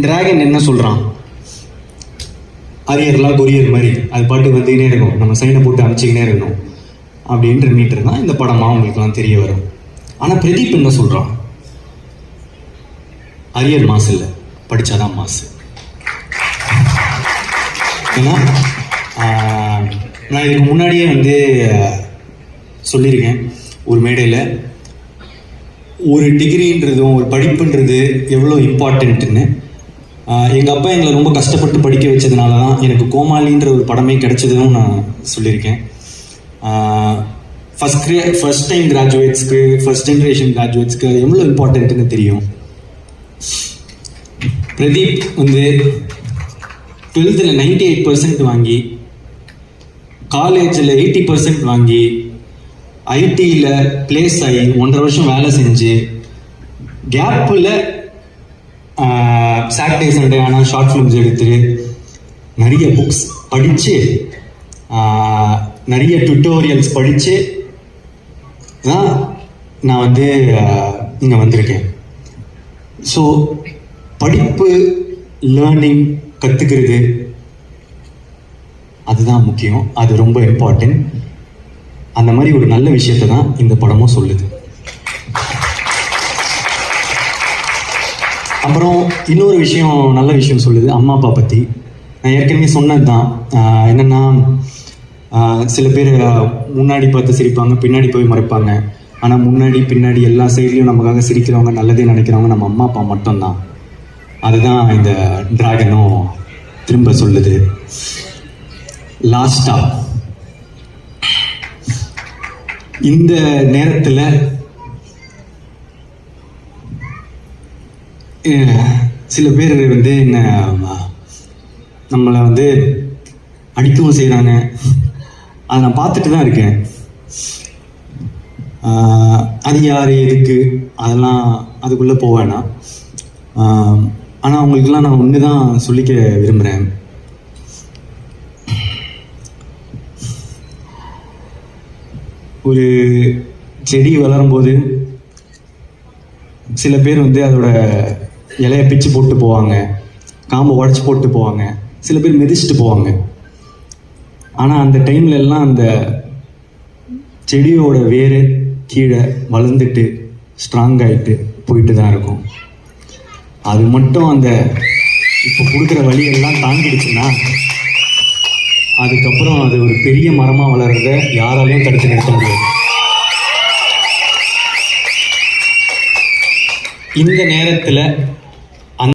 Dragon என்ன சொல்கிறான், அரியர்லாம் courier மாதிரி அது பாட்டு வந்துக்கினே இருக்கும், நம்ம சைனை போட்டு அனுப்பிச்சிக்கினே இருக்கணும் அப்படின்ற மீட்டர் தான் இந்த படமாக அவங்களுக்குலாம் தெரிய வரும். ஆனால் பிரதீப் என்ன சொல்கிறான், அரியர் மாசு இல்லை, படித்தாதான் மாசு. ஏன்னா நான் இதுக்கு முன்னாடியே வந்து சொல்லியிருக்கேன் ஒரு மேடையில், ஒரு டிகிரின்றதும் ஒரு படிப்புன்றது எவ்வளோ இம்பார்ட்டண்ட்டுன்னு. எங்கள் அப்பா எங்களை ரொம்ப கஷ்டப்பட்டு படிக்க வச்சதுனால தான் எனக்கு கோமாளின்ற ஒரு படமே கிடைச்சதுன்னு நான் சொல்லியிருக்கேன். ஃபஸ்ட் டைம் கிராஜுவேட்ஸ்க்கு, ஃபஸ்ட் ஜென்ரேஷன் கிராஜுவேட்ஸ்க்கு எவ்வளோ இம்பார்ட்டண்ட்டுன்னு தெரியும். பிரதீப் வந்து 12th 98% வாங்கி, காலேஜில் 80% வாங்கி, ஐடியில் பிளேஸ் ஆகி 1.5 வருஷம் வேலை செஞ்சு, கேப்பில் சாட்டர்டே சண்டே ஆனால் ஷார்ட் ஃபிலிம்ஸ் எடுத்து, நிறைய புக்ஸ் படித்து, நிறைய டுட்டோரியல்ஸ் படித்து தான் நான் வந்து இங்கே வந்திருக்கேன். ஸோ படிப்பு, லேர்னிங், கற்றுக்கிறது அதுதான் முக்கியம், அது ரொம்ப இம்பார்ட்டன்ட். அந்த மாதிரி ஒரு நல்ல விஷயத்தை தான் இந்த படமும் சொல்லுது. அப்புறம் இன்னொரு விஷயம், நல்ல விஷயம் சொல்லுது அம்மா அப்பா பற்றி. நான் ஏற்கனவே சொன்னது தான், என்னென்னா சில பேர் முன்னாடி பார்த்து சிரிப்பாங்க, பின்னாடி போய் மறைப்பாங்க. ஆனால் முன்னாடி பின்னாடி எல்லா சைட்லேயும் நமக்காக சிரிக்கிறவங்க, நல்லதே நினைக்கிறவங்க நம்ம அம்மா அப்பா மட்டும்தான். அதுதான் இந்த டிராகனும் திரும்ப சொல்லுது. லாஸ்டா இந்த நேரத்தில் சில பேர் வந்து என்ன நம்மளை வந்து அடிக்கவும் செய்கிறாங்க. அதை நான் பார்த்துட்டு தான் இருக்கேன். அது யார், எதுக்கு, அதெல்லாம் அதுக்குள்ளே போவேன்னா. ஆனால் அவங்களுக்கெல்லாம் நான் ஒன்று தான் சொல்லிக்க விரும்புகிறேன். ஒரு செடி வளரும்போது சில பேர் வந்து அதோட இலையை பிச்சு போட்டு போவாங்க, காம்பை உடச்சி போட்டு போவாங்க, சில பேர் மிதிச்சுட்டு போவாங்க. ஆனால் அந்த டைம்ல எல்லாம் அந்த செடியோட வேறு கீழே வளர்ந்துட்டு ஸ்ட்ராங் ஆகிட்டு போயிட்டு தான் இருக்கும். அது மட்டும் அந்த இப்போ கொடுக்குற வழியெல்லாம் தாண்டிடுச்சுன்னா அதுக்கப்புறம் அது ஒரு பெரிய மரமாக வளர்றத யாராலையும் தடுத்து நிறுத்த முடியாது. இந்த நேரத்தில்